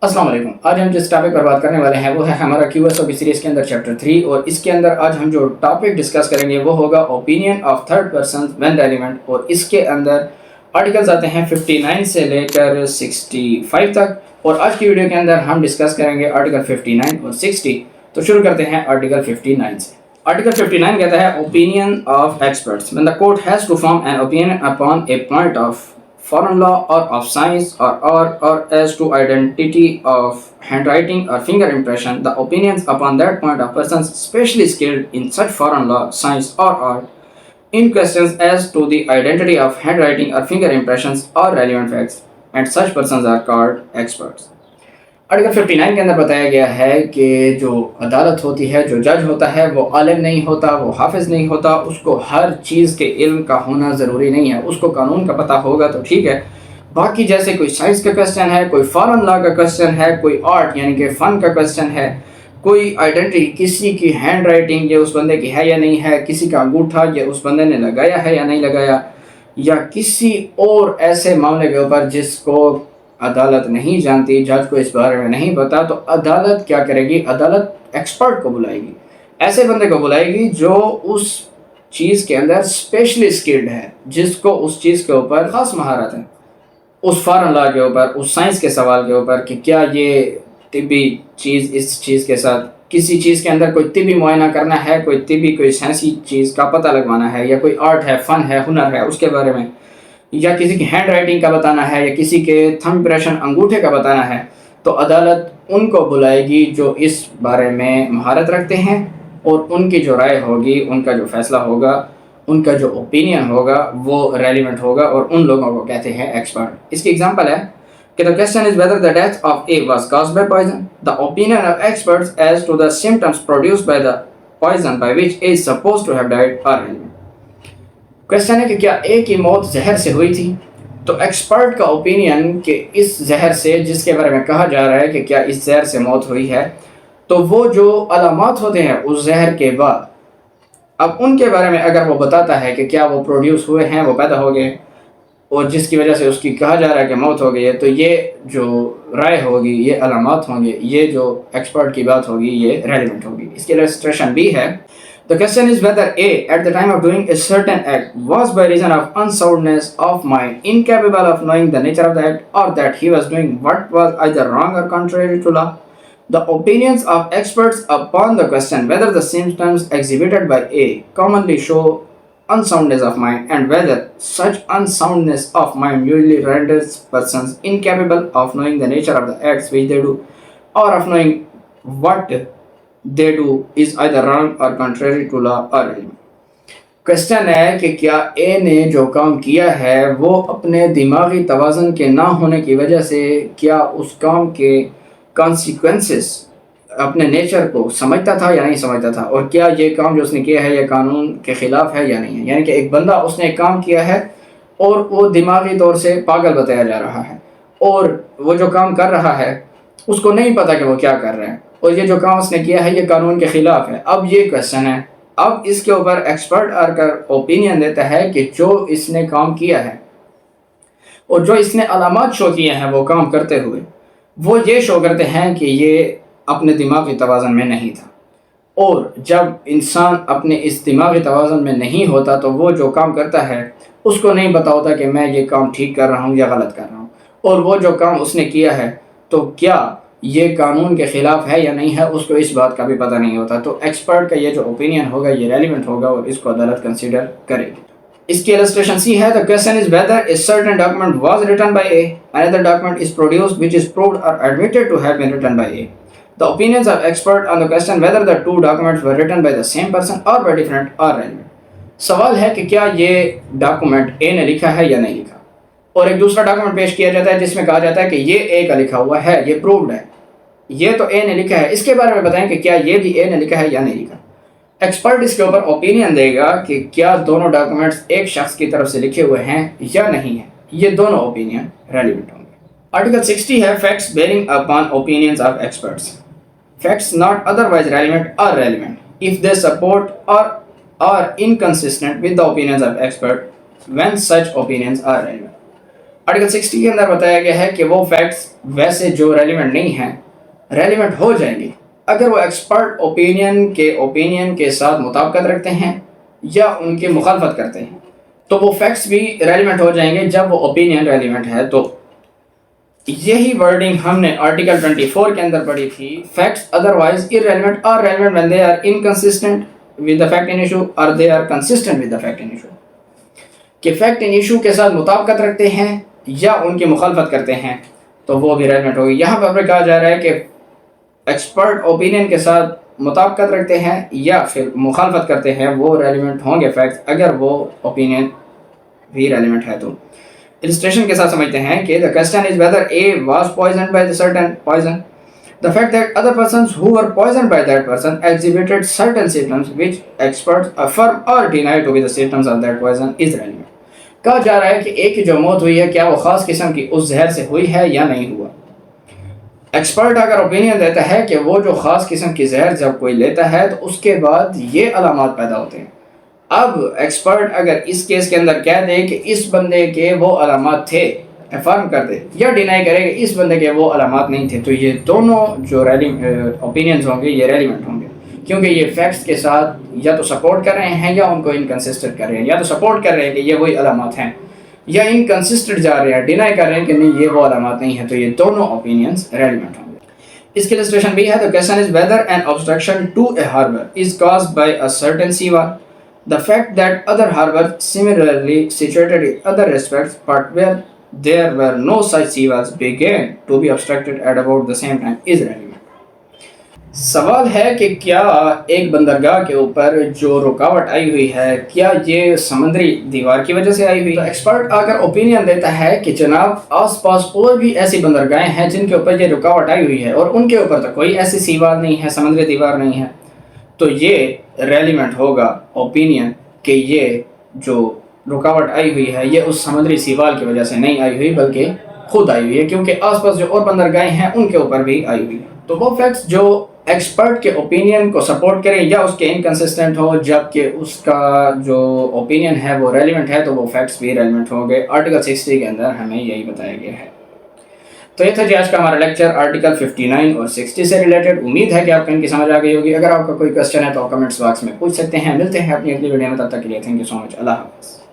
अस्सलाम वालेकुम। आज हम जिस टॉपिक पर बात करने वाले हैं वो है हमारा QSO की सीरीज़ के अंदर चैप्टर 3, और इसके अंदर आज हम जो टॉपिक डिस्कस करेंगे वो होगा opinion of third person when relevant. और इसके अंदर आर्टिकल्स आते हैं 59 से लेकर 65 तक, और आज की वीडियो के अंदर हम डिस्कस करेंगे आर्टिकल 59 और 60। तो शुरू करते हैं आर्टिकल 59 से। आर्टिकल 59 कहता है opinion of experts when the court has to form an opinion upon a point of foreign law or of science or as to identity of handwriting or finger impression, the opinions upon that point of persons specially skilled in such foreign law, science or in questions as to the identity of handwriting or finger impressions or relevant facts, and such persons are called experts. Article 59 के अंदर बताया गया है कि जो अदालत होती है, जो जज होता है, वो आलिम नहीं होता, वो हाफिज़ नहीं होता, उसको हर चीज़ के इल्म का होना ज़रूरी नहीं है। उसको कानून का पता होगा तो ठीक है, बाकी जैसे कोई साइंस का क्वेश्चन है, कोई फॉरेन लॉ का क्वेश्चन है, कोई आर्ट यानी कि फ़न का क्वेश्चन है, कोई आइडेंटिटी, किसी की हैंड राइटिंग ये उस बंदे की है या नहीं है, किसी का अंगूठा ये उस बंदे ने लगाया है या नहीं लगाया, या किसी और ऐसे मामले के ऊपर जिसको अदालत नहीं जानती, जज को इस बारे में नहीं पता, तो अदालत क्या करेगी? अदालत एक्सपर्ट को बुलाएगी, ऐसे बंदे को बुलाएगी जो उस चीज़ के अंदर स्पेशली स्किल्ड है, जिसको उस चीज़ के ऊपर ख़ास महारत है, उस फॉरेन लॉ के ऊपर, उस साइंस के सवाल के ऊपर कि क्या ये तिब्बी चीज़ इस चीज़ के साथ, किसी चीज़ के अंदर कोई तिब्बी मुआयना करना है, कोई तिब्बी कोई साइंसी चीज़ का पता लगवाना है, या कोई आर्ट है, फ़न है, हुनर है, उसके बारे में, या किसी की हैंड राइटिंग का बताना है, या किसी के थंब इम्प्रेशन अंगूठे का बताना है, तो अदालत उनको बुलाएगी जो इस बारे में महारत रखते हैं, और उनकी जो राय होगी, उनका जो फैसला होगा, उनका जो ओपिनियन होगा वो रेलिवेंट होगा, और उन लोगों को कहते हैं एक्सपर्ट। इसकी एग्जांपल है कि the question is whether the death of A was caused by poison, the opinion of experts as to the symptoms produced by the poison by which A is supposed to have died are relevant. Question है कि क्या ए की मौत जहर से हुई थी, तो एक्सपर्ट का ओपिनियन कि इस जहर से, जिसके बारे में कहा जा रहा है कि क्या इस जहर से मौत हुई है, तो वो जो अलामात होते हैं उस जहर के बाद, अब उनके बारे में अगर वो बताता है कि क्या वो प्रोड्यूस हुए हैं, वो पैदा हो गए, और जिसकी वजह से उसकी कहा जा रहा है कि मौत हो गई है, तो ये जो राय होगी, ये अलामात होंगे, ये जो एक्सपर्ट की बात होगी, ये रेलिवेंट होगी। इसकी इलस्ट्रेशन भी है। The question is whether A, at the time of doing a certain act, was by reason of unsoundness of mind, incapable of knowing the nature of the act, or that he was doing what was either wrong or contrary to law. The opinions of experts upon the question whether the symptoms exhibited by A commonly show unsoundness of mind, and whether such unsoundness of mind usually renders persons incapable of knowing the nature of the acts which they do, or of knowing what they do is either wrong or contrary to law or religion. Question है कि क्या ए ने जो काम किया है वो अपने दिमागी तवाज़न के ना होने की वजह से, क्या उस काम के कॉन्सिक्वेंसेस, अपने नेचर को समझता था या नहीं समझता था, और क्या ये काम जो उसने किया है ये कानून के ख़िलाफ़ है या नहीं है। यानी कि एक बंदा, उसने एक काम किया है और वो दिमागी तौर से पागल बताया जा रहा है, और वो जो काम कर रहा है उसको नहीं पता कि वो क्या कर रहे हैं, और ये जो काम उसने किया है ये कानून के ख़िलाफ़ है। अब ये क्वेश्चन है, अब इसके ऊपर एक्सपर्ट आकर ओपिनियन देता है कि जो इसने काम किया है और जो इसने अलामात शो किए हैं वो काम करते हुए, वो ये शो करते हैं कि ये अपने दिमागी तवाज़न में नहीं था, और जब इंसान अपने इस दिमागी तवाज़न में नहीं होता तो वो जो काम करता है उसको नहीं पता होता कि मैं ये काम ठीक कर रहा हूँ या गलत कर रहा हूँ, और वो जो काम उसने किया है तो क्या ये कानून के ख़िलाफ़ है या नहीं है, उसको इस बात का भी पता नहीं होता। तो एक्सपर्ट का ये जो ओपिनियन होगा ये रेलिवेंट होगा, और इसको अदालत कंसीडर करेगी। इसकी इलस्ट्रेशन सी है। The question is whether a certain document was written by A, another document is produced which is proved or admitted to have been written by A. The opinions of expert on the question whether the two documents were written by the same person or by different or relevant. सवाल है कि क्या ये document ए ने लिखा है या नहीं लिखा, और एक दूसरा डॉक्यूमेंट पेश किया जाता है जिसमें कहा जाता है कि ये ए का लिखा हुआ है, ये प्रूव्ड है, ये तो ए ने लिखा है, इसके बारे में बताएं कि क्या ये भी ए ने लिखा है या नहीं लिखा। एक्सपर्ट इसके ऊपर ओपिनियन देगा कि क्या दोनों डॉक्यूमेंट्स एक शख्स की तरफ से लिखे हुए हैं या नहीं है। ये दोनों ओपिनियन रेलिवेंट होंगे। आर्टिकल 60 है facts bearing upon opinions of experts. Facts not otherwise relevant are relevant if they support or are inconsistent with the opinions of experts when such opinions are relevant. Article 60 के अंदर बताया गया है कि वो facts वैसे जो रेलिवेंट नहीं हैं रेलिवेंट हो जाएंगे अगर वो एक्सपर्ट ओपिनियन के साथ मुताबिकत रखते हैं या उनकी मुखालफत करते हैं, तो वो फैक्ट्स भी रेलिवेंट हो जाएंगे जब वो ओपिनियन रेलिवेंट है। तो यही वर्डिंग हमने आर्टिकल 24 के अंदर पढ़ी थी। Facts otherwise irrelevant are relevant when they are inconsistent with the fact in issue or they are consistent with the fact in issue, कि फैक्ट इन इशू के साथ मुताबिकत रखते हैं या उनकी मुखालफत करते हैं तो वो भी रेलेवेंट होगी। यहाँ पर कहा जा रहा है कि एक्सपर्ट ओपिनियन के साथ मुताबिकत रखते हैं या फिर मुखालफत करते हैं, वो रेलिवेंट होंगे फैक्ट्स अगर वो ओपिनियन भी रेलिवेंट है। तो इलस्ट्रेशन के साथ समझते हैं कि the question is whether A was poisoned by the certain poison, the fact that other persons who were poisoned by that person exhibited certain symptoms which experts affirm or deny to be the symptoms of that poison is relevant. कहा जा रहा है कि एक की जो मौत हुई है क्या वो खास किस्म की उस जहर से हुई है या नहीं हुआ। एक्सपर्ट अगर ओपिनियन देता है कि वो जो ख़ास किस्म की जहर जब कोई लेता है तो उसके बाद ये अलामात पैदा होते हैं। अब एक्सपर्ट अगर इस केस के अंदर कह दे कि इस बंदे के वो अलामात थे, अफर्म कर दे या डिनाई करे कि इस बंदे के वो अलामात नहीं थे, तो ये दोनों जो ओपिनियंस होंगे ये रेलिवेंट होंगे, क्योंकि ये फैक्ट्स के साथ या तो सपोर्ट कर रहे हैं या उनको इनकंसिस्टेंट कर रहे हैं, या तो सपोर्ट कर रहे हैं कि ये वही अलामात हैं या इनकंसिस्टेंट जा रहे हैं, डिनाई कर रहे हैं कि नहीं ये वो अलामात नहीं है, तो ये दोनों ओपिनियंस रेलिवेंट होंगे। इसकी इलस्ट्रेशन भी है। The question is whether an obstruction to a harbour is caused by a certain sea wall, the fact that other harbour similarly situated in other respects but where there were no such sea walls began to be obstructed at about the same time is relevant. सवाल है कि क्या एक बंदरगाह के ऊपर जो रुकावट आई हुई है क्या ये समुद्री दीवार की वजह से आई हुई है। तो एक्सपर्ट अगर ओपिनियन देता है कि जनाब आसपास और भी ऐसी बंदरगाहें हैं जिनके ऊपर ये रुकावट आई हुई है और उनके ऊपर तो कोई ऐसी सीवाल नहीं है, समुद्री दीवार नहीं है, तो ये रेलिवेंट होगा ओपिनियन कि ये जो रुकावट आई हुई है ये उस समुद्री सीवाल की वजह से नहीं आई हुई बल्कि खुद आई हुई है, क्योंकि आसपास जो और बंदरगाहें हैं उनके ऊपर भी आई हुई है। तो वो फैक्ट्स जो एक्सपर्ट के ओपिनियन को सपोर्ट करें या उसके इनकंसिस्टेंट हो जबकि उसका जो ओपिनियन है वो रेलिवेंट है, तो वो फैक्ट्स भी रेलिवेंट होंगे। आर्टिकल 60 के अंदर हमें यही बताया गया है। तो ये था जी आज का हमारा लेक्चर आर्टिकल 59 और 60 से रिलेटेड। उम्मीद है कि आपको इनकी समझ आ गई होगी। अगर आपका कोई क्वेश्चन है तो कमेंट्स बॉक्स में पूछ सकते हैं। मिलते हैं अपनी अगली वीडियो में, तब तक के लिए थैंक यू सो मच। अल्लाह हाफ़िज़।